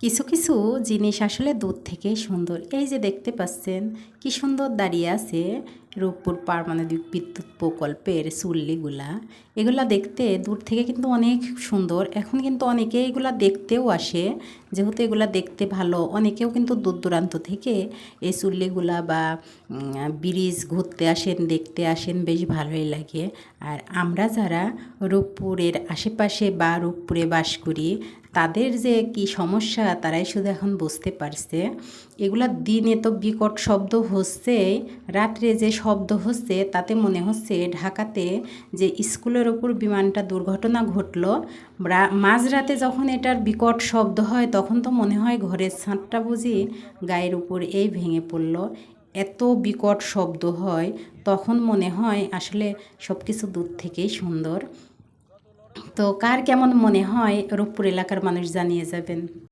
কিছু কিছু জিনিস আসলে দূর থেকেই সুন্দর। এই যে দেখতে পাচ্ছেন কি সুন্দর দাঁড়িয়ে আছে রূপপুর পারমাণবিক বিদ্যুৎ প্রকল্পের চুল্লিগুলা। এগুলা দেখতে দূর থেকে কিন্তু অনেক সুন্দর। এখন কিন্তু অনেকে এগুলা দেখতেও আসে, যেহেতু এগুলা দেখতে ভালো, অনেকেও কিন্তু দূর দূরান্ত থেকে এই চুল্লিগুলা বা ব্রিজ ঘুরতে আসেন, দেখতে আসেন, বেশ ভালোই লাগে। আর আমরা যারা রূপপুরের আশেপাশে বা রূপপুরে বাস করি, তাদের যে কি সমস্যা তারাই শুধু এখন বুঝতে পারছে। এগুলা দিনে তো বিকট শব্দ হচ্ছে, রাত্রে যে শব্দ হচ্ছে তাতে মনে হচ্ছে ঢাকাতে যে স্কুলের ওপর বিমানটা দুর্ঘটনা ঘটলো, মাঝরাতে যখন এটার বিকট শব্দ হয় তখন তো মনে হয় ঘরের ছাদটা বুঝি গায়ের উপর এই ভেঙে পড়লো। এত বিকট শব্দ হয়, তখন মনে হয় আসলে সব কিছু দূর থেকেই সুন্দর। তো কার কেমন মনে হয় রূপপুর এলাকার মানুষ জানিয়ে যাবেন।